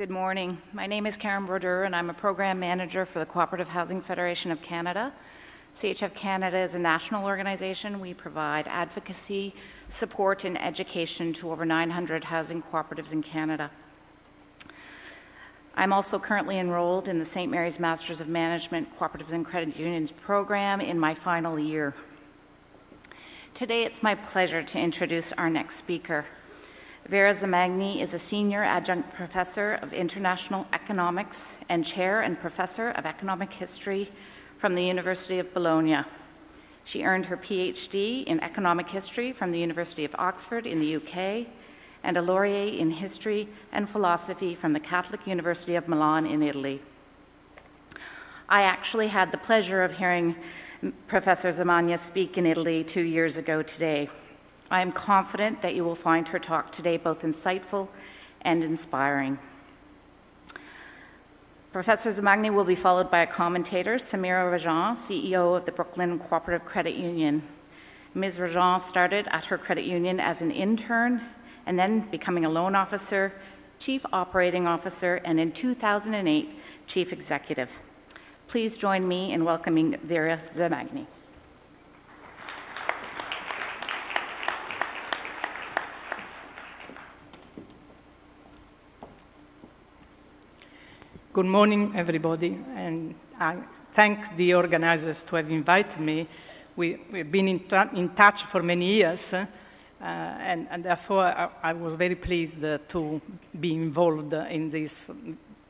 Good morning. My name is Karen Brodeur, and I'm a program manager for the Cooperative Housing Federation of Canada. CHF Canada is a national organization. We provide advocacy, support, and education to over 900 housing cooperatives in Canada. I'm also currently enrolled in the St. Mary's Masters of Management Cooperatives and Credit Unions program in my final year. Today, it's my pleasure to introduce our next speaker. Vera Zamagni is a senior adjunct professor of international economics and chair and professor of economic history from the University of Bologna. She earned her PhD in economic history from the University of Oxford in the UK and a laureate in history and philosophy from the Catholic University of Milan in Italy. I actually had the pleasure of hearing Professor Zamagni speak in Italy 2 years ago today. I am confident that you will find her talk today both insightful and inspiring. Professor Zamagni will be followed by a commentator, Samira Rajan, CEO of the Brooklyn Cooperative Credit Union. Ms. Rajan started at her credit union as an intern and then becoming a loan officer, chief operating officer, and in 2008, chief executive. Please join me in welcoming Vera Zamagni. Good morning, everybody, and I thank the organizers to have invited me. We've been in touch for many years, and therefore I was very pleased to be involved in this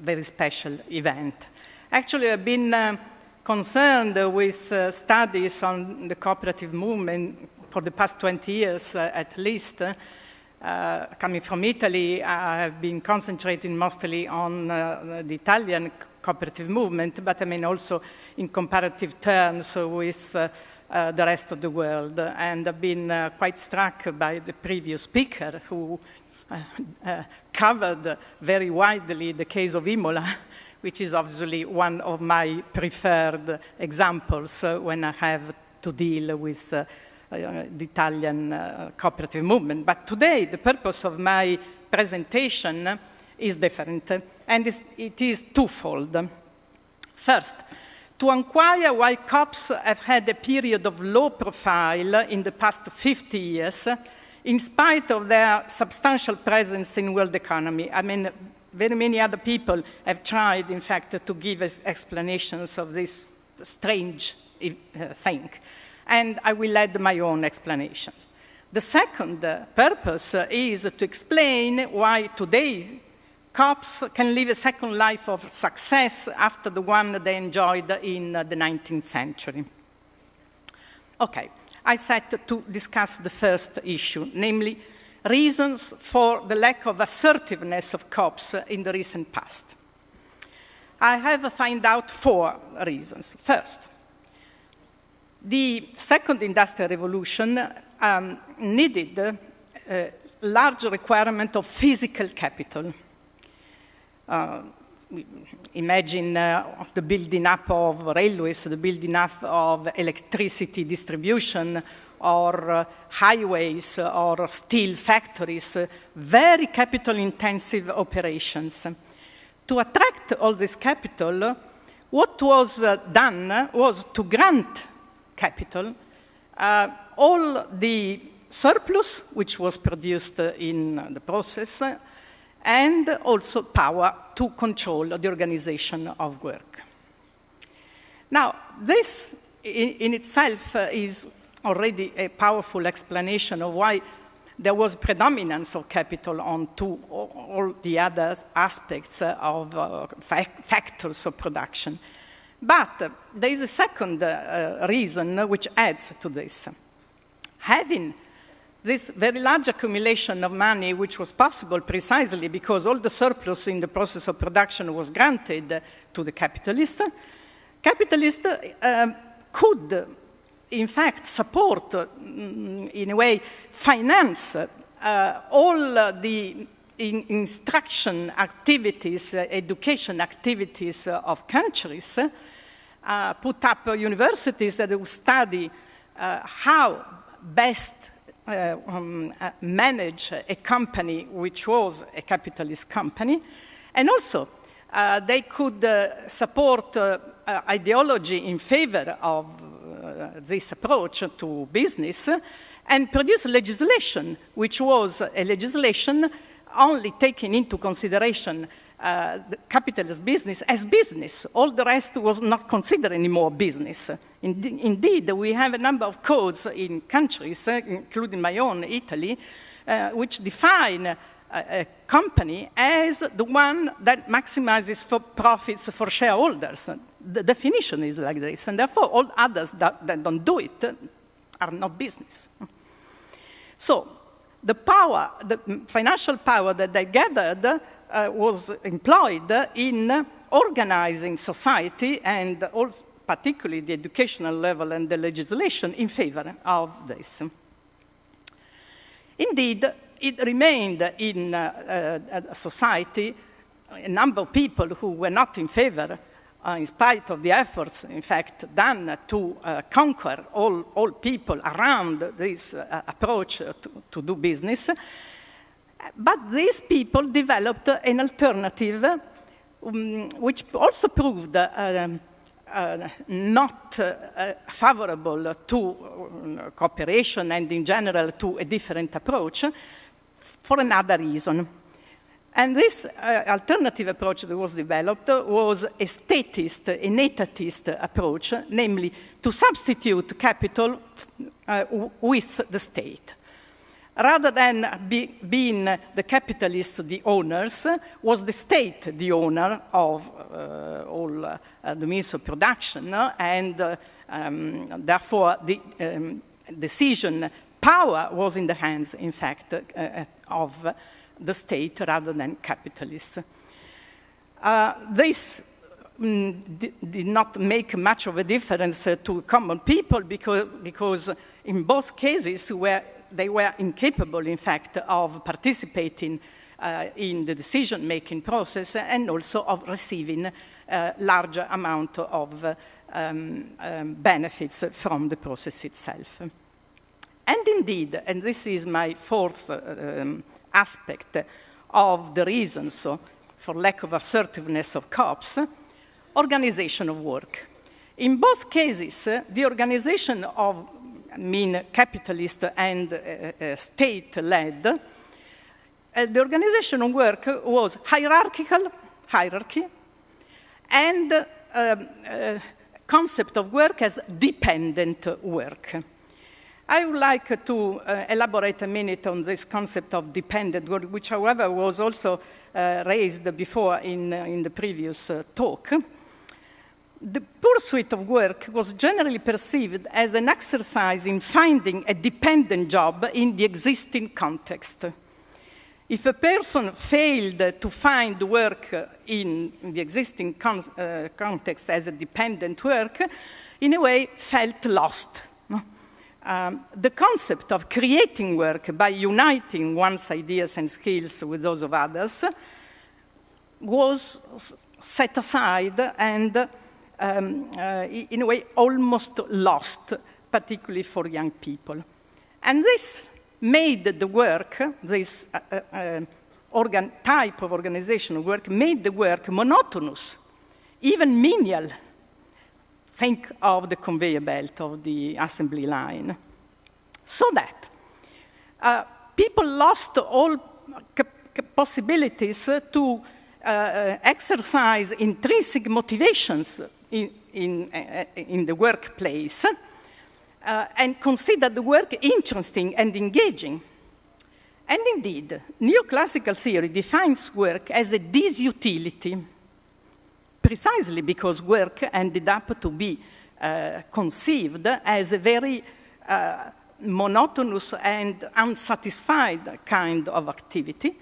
very special event. Actually, I've been concerned with studies on the cooperative movement for the past 20 years at least. Coming from Italy, I have been concentrating mostly on the Italian cooperative movement, but I mean also in comparative terms with the rest of the world. And I've been quite struck by the previous speaker who covered very widely the case of Imola, which is obviously one of my preferred examples when I have to deal with the Italian cooperative movement. But today, the purpose of my presentation is different, and it is twofold. First, to inquire why COPs have had a period of low profile in the past 50 years, in spite of their substantial presence in world economy. I mean, very many other people have tried, in fact, to give us explanations of this strange thing. And I will add my own explanations. The second purpose is to explain why today COPs can live a second life of success after the one they enjoyed in the 19th century. Okay, I set to discuss the first issue, namely reasons for the lack of assertiveness of COPs in the recent past. I have found out 4 reasons. First, the second industrial revolution needed a large requirement of physical capital. Imagine the building up of railways, the building up of electricity distribution, or highways, or steel factories, very capital-intensive operations. To attract all this capital, what was done was to grant capital, all the surplus which was produced in the process, and also power to control the organization of work. Now, this in itself is already a powerful explanation of why there was predominance of capital on all the other aspects of factors of production. But there is a second reason which adds to this. Having this very large accumulation of money, which was possible precisely because all the surplus in the process of production was granted to the capitalist, capitalists could, in fact, support, in a way, finance all the instruction activities, education activities of countries, put up universities that would study how best manage a company which was a capitalist company, And also, they could support ideology in favor of this approach to business and produce legislation, which was a legislation only taking into consideration the capitalist business as business. All the rest was not considered anymore business. Indeed, we have a number of codes in countries, including my own, Italy, which define a company as the one that maximizes for profits for shareholders. The definition is like this, and therefore all others that don't do it are not business. So the power, the financial power that they gathered was employed in organizing society and also particularly the educational level and the legislation in favor of this. Indeed, it remained in society a number of people who were not in favor, in spite of the efforts, in fact, done to conquer all people around this approach to do business. But these people developed an alternative which also proved not favorable to cooperation and in general to a different approach for another reason. And this alternative approach that was developed was a statist, an etatist approach, namely to substitute capital with the state. Rather than being the capitalists the owners, was the state the owner of all the means of production, and therefore the decision power was in the hands, in fact, of the state rather than capitalists. This did not make much of a difference to common people because in both cases they were incapable, in fact, of participating in the decision-making process and also of receiving a larger amount of benefits from the process itself. And indeed, and this is my fourth aspect of the reasons for lack of assertiveness of COPs, organization of work. In both cases, the organization of capitalist and state-led, the organization of work was hierarchy, and concept of work as dependent work. I would like to elaborate a minute on this concept of dependent work, which, however, was also raised before in the previous talk. The pursuit of work was generally perceived as an exercise in finding a dependent job in the existing context. If a person failed to find work in the existing context as a dependent work, in a way felt lost. The concept of creating work by uniting one's ideas and skills with those of others was set aside and in a way almost lost, particularly for young people. And this made the work, this type of organizational work, made the work monotonous, even menial. Think of the conveyor belt of the assembly line. So that people lost all possibilities to exercise intrinsic motivations in the workplace and consider the work interesting and engaging. And indeed, neoclassical theory defines work as a disutility, precisely because work ended up to be conceived as a very monotonous and unsatisfied kind of activity,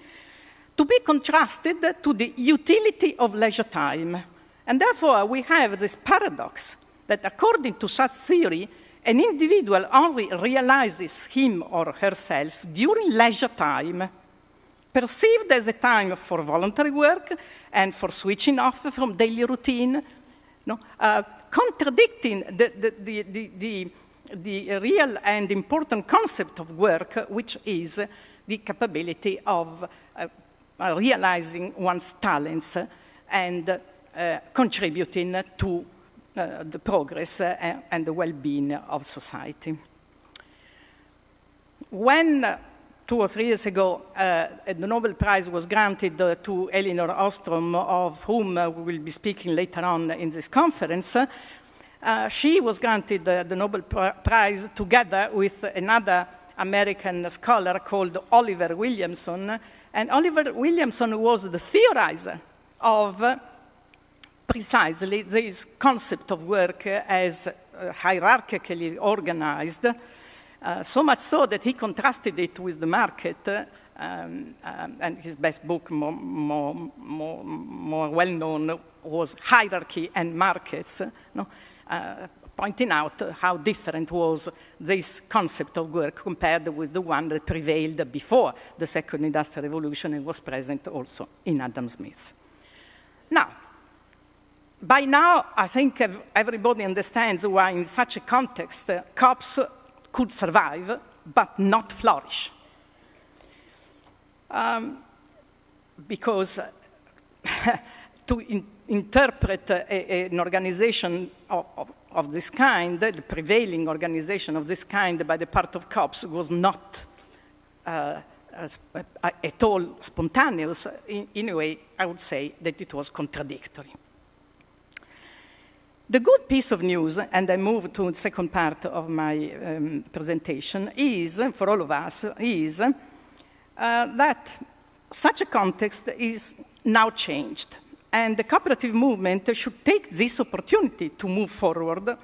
to be contrasted to the utility of leisure time. And therefore, we have this paradox that according to such theory, an individual only realizes him or herself during leisure time, perceived as a time for voluntary work and for switching off from daily routine, contradicting the real and important concept of work, which is the capability of realizing one's talents and contributing to the progress and the well-being of society. When 2 or 3 years ago, the Nobel Prize was granted to Elinor Ostrom, of whom we will be speaking later on in this conference. She was granted the Nobel Prize together with another American scholar called Oliver Williamson. And Oliver Williamson was the theorizer of precisely this concept of work as hierarchically organized, so much so that he contrasted it with the market, and his best book, more well-known, was Hierarchy and Markets, pointing out how different was this concept of work compared with the one that prevailed before the Second Industrial Revolution and was present also in Adam Smith. Now, by now, I think everybody understands why in such a context, COPs could survive, but not flourish. Because to interpret an organization of this kind, the prevailing organization of this kind by the part of COPs was not at all spontaneous. In a way, I would say that it was contradictory. The good piece of news, and I move to the second part of my presentation, is, for all of us, is that such a context is now changed. And the cooperative movement should take this opportunity to move forward,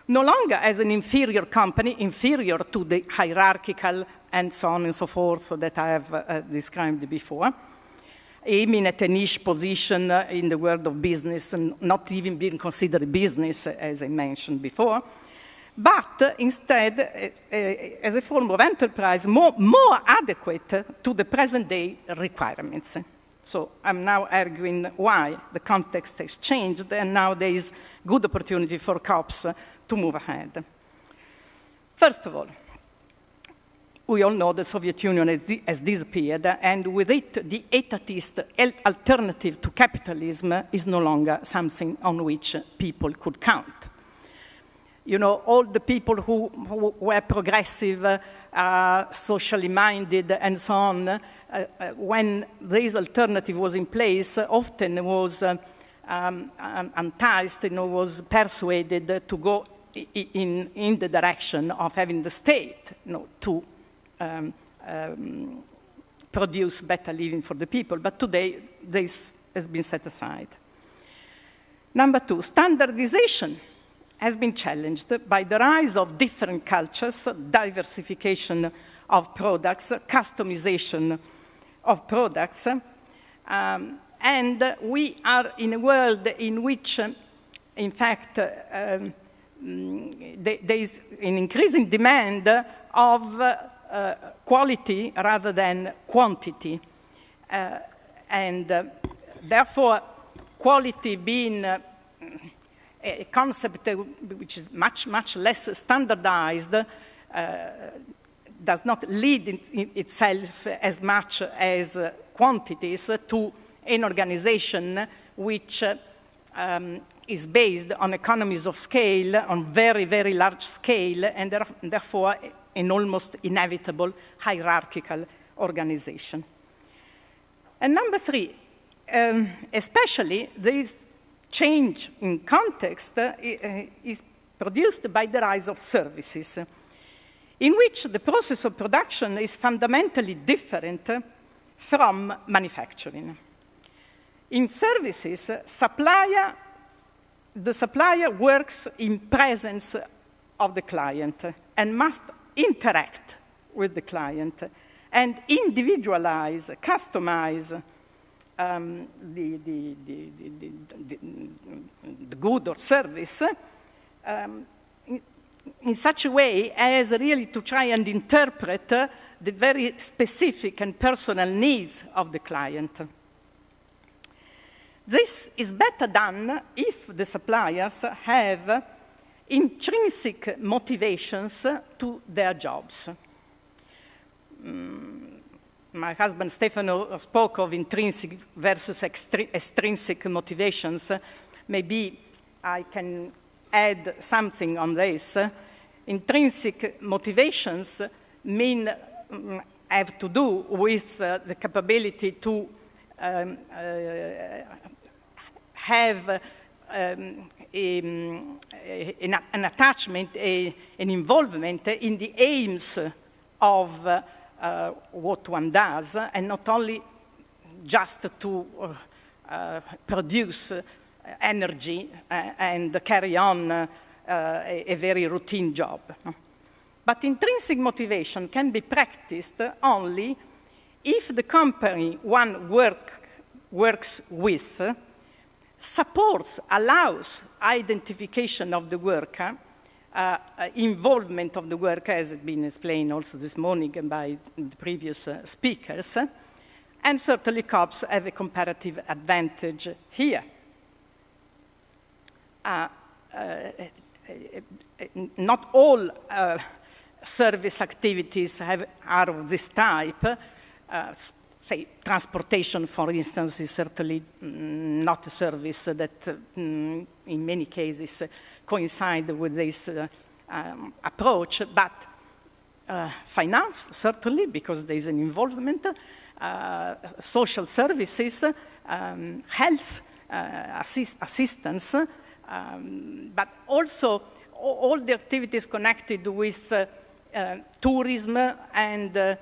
no longer as an inferior company, inferior to the hierarchical and so on and so forth that I have described before, aiming at a niche position in the world of business and not even being considered business, as I mentioned before, but instead as a form of enterprise more adequate to the present-day requirements. So I'm now arguing why the context has changed, and now there is good opportunity for COPs to move ahead. First of all, we all know the Soviet Union has disappeared, and with it, the etatist alternative to capitalism is no longer something on which people could count. You know, all the people who were progressive, socially minded, and so on, when this alternative was in place, often was enticed, was persuaded to go in the direction of having the state, to produce better living for the people. But today, this has been set aside. Number two, standardization has been challenged by the rise of different cultures, diversification of products, customization of products, and we are in a world in which, in fact, there is an increasing demand of quality rather than quantity, and therefore quality being a concept which is much less standardized does not lead in itself as much as quantities to an organization which is based on economies of scale, on very large scale, and therefore an almost inevitable hierarchical organization. And number three, especially this change in context is produced by the rise of services, in which the process of production is fundamentally different from manufacturing. In services, the supplier works in presence of the client and must interact with the client and individualize, customize the good or service in such a way as really to try and interpret the very specific and personal needs of the client. This is better done if the suppliers have intrinsic motivations to their jobs. my husband Stefano spoke of intrinsic versus extrinsic motivations. Maybe I can add something on this. Intrinsic motivations have to do with the capability to have an attachment, an involvement in the aims of what one does, and not only just to produce energy and carry on a very routine job. But intrinsic motivation can be practiced only if the company one works with supports, allows identification of the worker, involvement of the worker, as has been explained also this morning by the previous speakers, and certainly COPs have a comparative advantage here. Not all service activities are of this type. Say, transportation, for instance, is certainly not a service that in many cases coincide with this approach, but finance, certainly, because there is an involvement, social services, health, assistance, but also all the activities connected with tourism and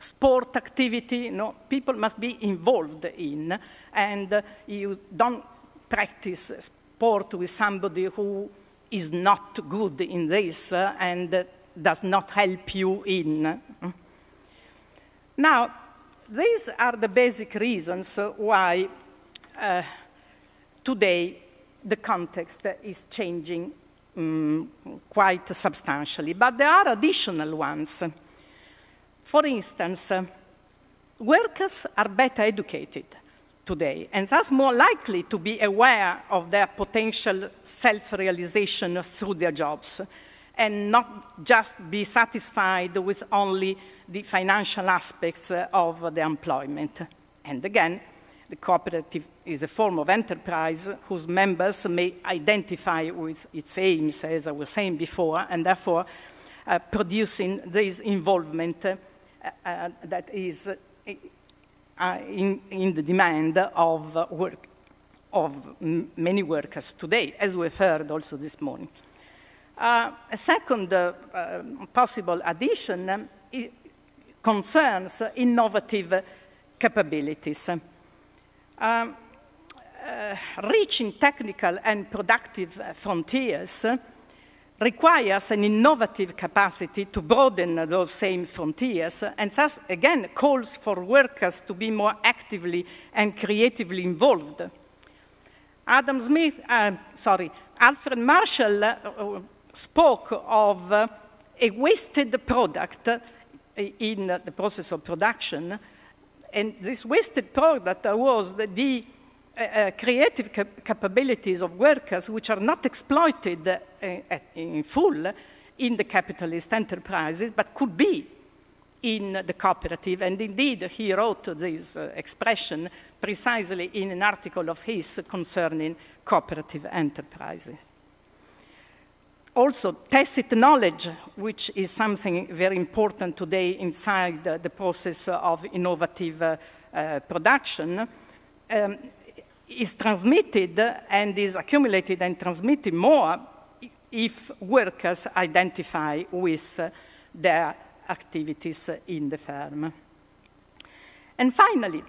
sport activity. No, people must be involved in, and you don't practice sport with somebody who is not good in this and does not help you in. Now, these are the basic reasons why today the context is changing quite substantially, but there are additional ones. For instance, workers are better educated today and thus more likely to be aware of their potential self-realization through their jobs and not just be satisfied with only the financial aspects of their employment. And again, the cooperative is a form of enterprise whose members may identify with its aims, as I was saying before, and therefore producing this involvement that is in the demand of work of many workers today, as we've heard also this morning. A second possible addition concerns innovative capabilities. Reaching technical and productive frontiers requires an innovative capacity to broaden those same frontiers, and thus, again, calls for workers to be more actively and creatively involved. Alfred Marshall spoke of a wasted product in the process of production, and this wasted product was the creative capabilities of workers which are not exploited in full in the capitalist enterprises, but could be in the cooperative. And indeed, he wrote this expression precisely in an article of his concerning cooperative enterprises. Also, tacit knowledge, which is something very important today inside the process of innovative production, is transmitted and is accumulated and transmitted more if workers identify with their activities in the firm. And finally,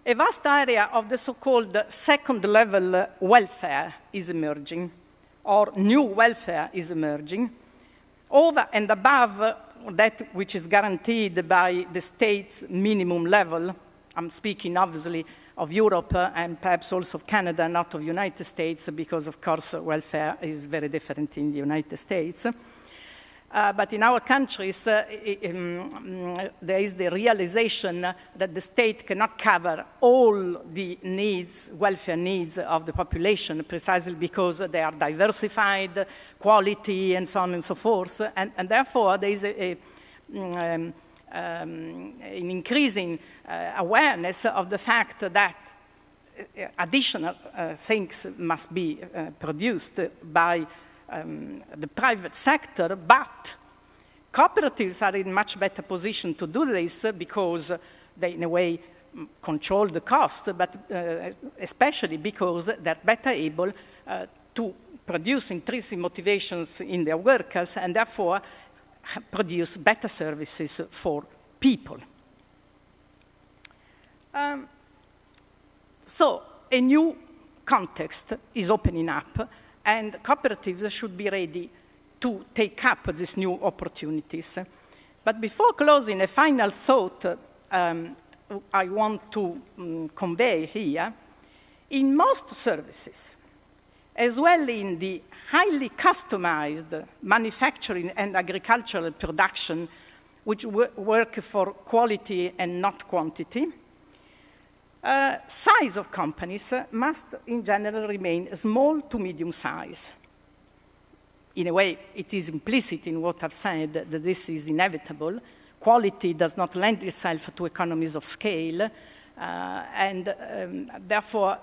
a vast area of the so-called second-level welfare is emerging, or new welfare is emerging, over and above that which is guaranteed by the state's minimum level. I'm speaking, obviously, of Europe and perhaps also of Canada, not of the United States, because, of course, welfare is very different in the United States. But in our countries, there is the realization that the state cannot cover all the needs, welfare needs of the population, precisely because they are diversified, quality, and so on and so forth. And therefore, there is in increasing awareness of the fact that additional things must be produced by the private sector, but cooperatives are in much better position to do this because they, in a way, control the costs, but especially because they're better able to produce intrinsic motivations in their workers and therefore produce better services for people. So a new context is opening up, and cooperatives should be ready to take up these new opportunities. But before closing, a final thought I want to convey here. In most services, as well in the highly customized manufacturing and agricultural production, which work for quality and not quantity, size of companies must, in general, remain small to medium size. In a way, it is implicit in what I've said that this is inevitable. Quality does not lend itself to economies of scale, and therefore,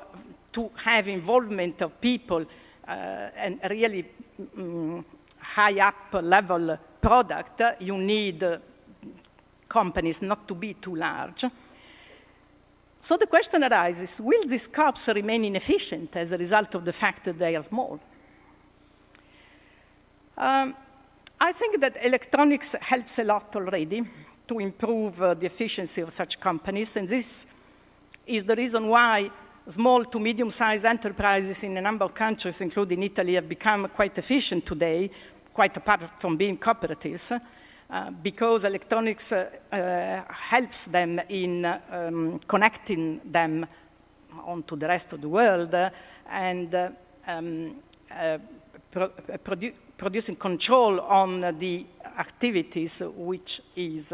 to have involvement of people and really high up level product, you need companies not to be too large. So the question arises, will these co-ops remain inefficient as a result of the fact that they are small? I think that electronics helps a lot already to improve the efficiency of such companies, and this is the reason why small to medium-sized enterprises in a number of countries, including Italy, have become quite efficient today, quite apart from being cooperatives, because electronics helps them in connecting them onto the rest of the world and producing control on the activities which is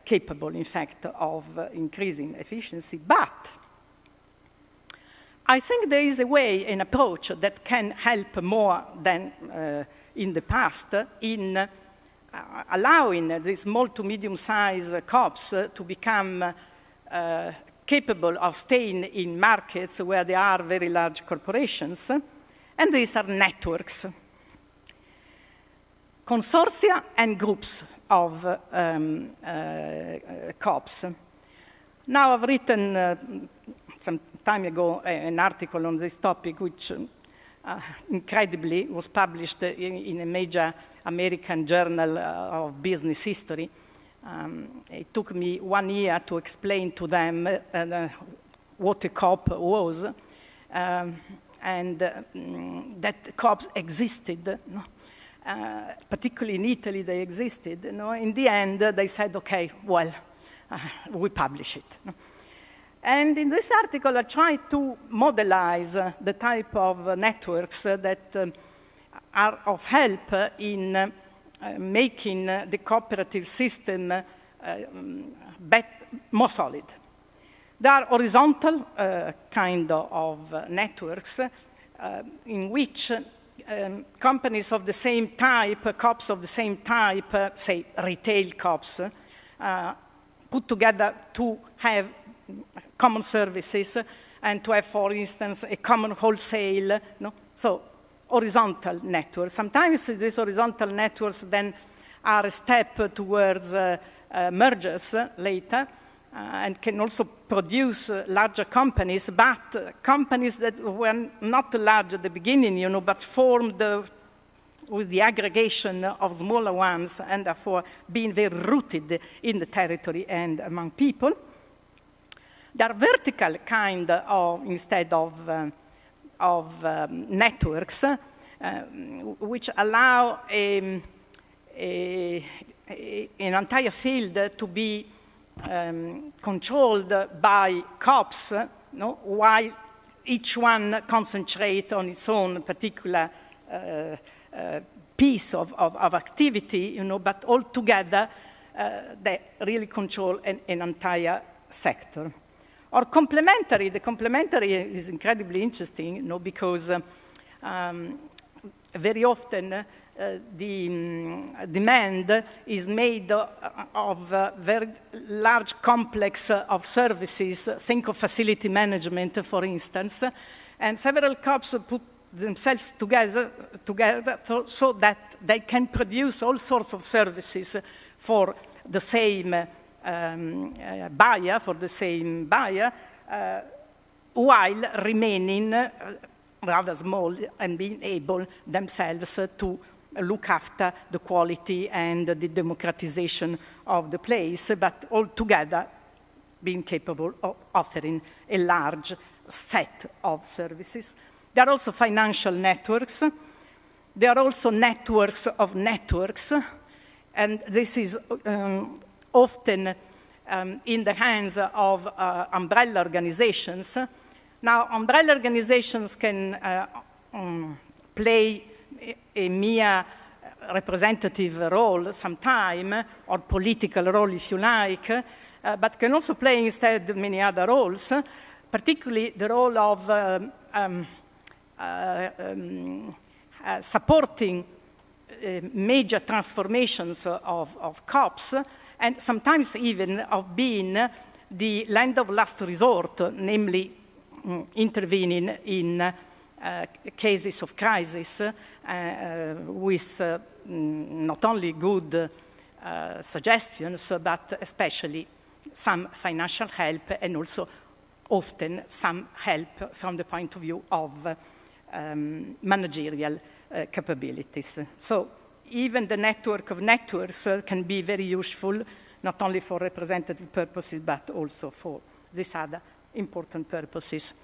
capable, in fact, of increasing efficiency. But I think there is a way, an approach that can help more than in the past in allowing these small to medium-sized co-ops to become capable of staying in markets where there are very large corporations, and these are networks. Consortia and groups of co-ops. Now, I've written some time ago an article on this topic, which incredibly was published in a major American journal of business history. It took me 1 year to explain to them what a co-op was, and that co-ops existed. Particularly in Italy, they existed. In the end, they said, okay, well, we publish it. And in this article, I tried to modelize the type of networks that are of help in making the cooperative system more solid. There are horizontal kind of networks in which companies of the same type, co-ops of the same type, say retail co-ops, put together to have common services and to have, for instance, a common wholesale. So horizontal networks. Sometimes these horizontal networks then are a step towards mergers later, and can also produce larger companies, but companies that were not large at the beginning, but formed with the aggregation of smaller ones, and therefore being very rooted in the territory and among people. There are vertical kind of, instead of networks, which allow an entire field to be controlled by co-ops, while each one concentrates on its own particular piece of activity, but all together they really control an entire sector. Or complementary, the complementary is incredibly interesting, because very often the demand is made of very large complex of services. Think of facility management, for instance, and several COPs put themselves together so that they can produce all sorts of services for the same buyer, while remaining rather small and being able themselves to look after the quality and the democratization of the place, but all together being capable of offering a large set of services. There are also financial networks. There are also networks of networks, and this is often in the hands of umbrella organizations. Now, umbrella organizations can play a mere representative role sometime, or political role if you like, but can also play instead many other roles, particularly the role of supporting major transformations of COPs, and sometimes even of being the land of last resort, namely intervening in cases of crisis with not only good suggestions, but especially some financial help, and also often some help from the point of view of managerial capabilities. So even the network of networks can be very useful, not only for representative purposes, but also for these other important purposes.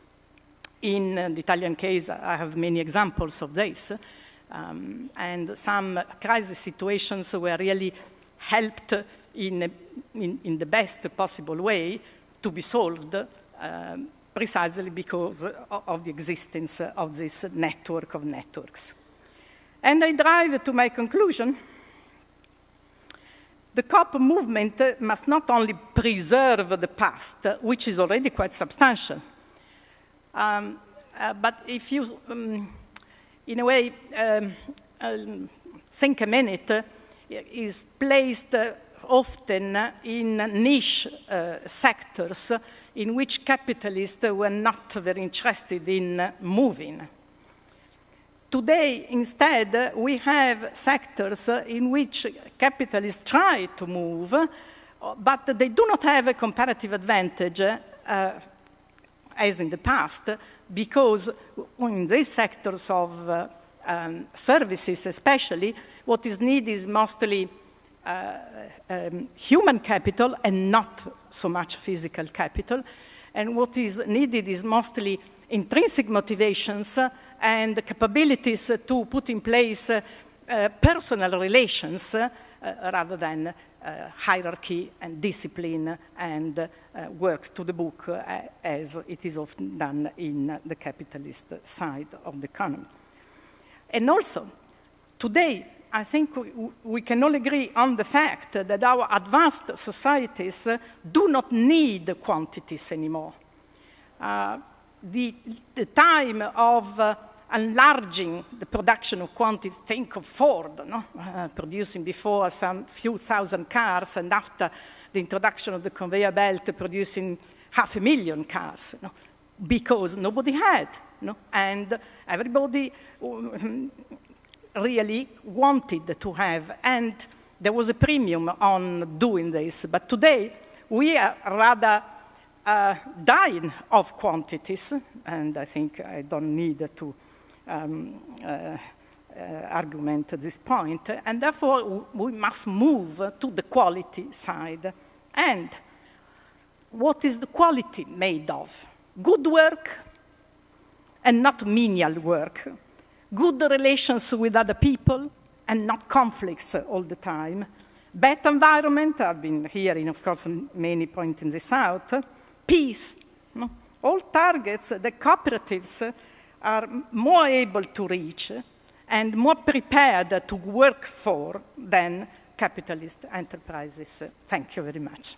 In the Italian case, I have many examples of this, and some crisis situations were really helped in the best possible way to be solved precisely because of the existence of this network of networks. And I drive to my conclusion. The COP movement must not only preserve the past, which is already quite substantial, but if you, in a way, think a minute, is placed often in niche sectors in which capitalists were not very interested in moving. Today, instead, we have sectors in which capitalists try to move, but they do not have a comparative advantage as in the past, because in these sectors of services especially, what is needed is mostly human capital and not so much physical capital. And what is needed is mostly intrinsic motivations and the capabilities to put in place personal relations rather than hierarchy and discipline and work to the book as it is often done in the capitalist side of the economy. And also, today, I think we can all agree on the fact that our advanced societies do not need quantities anymore. The time of enlarging the production of quantities, think of Ford, no? Producing before some few thousand cars, and after the introduction of the conveyor belt, producing 500,000 cars, no? Because nobody had, no? And everybody really wanted to have, and there was a premium on doing this. But today, we are rather dying of quantities, and I think I don't need to argument at this point, and therefore we must move to the quality side. And what is the quality made of? Good work and not menial work. Good relations with other people and not conflicts all the time. Better environment, I've been hearing, of course, many pointing this out. Peace, no? All targets that cooperatives are more able to reach and more prepared to work for than capitalist enterprises. Thank you very much.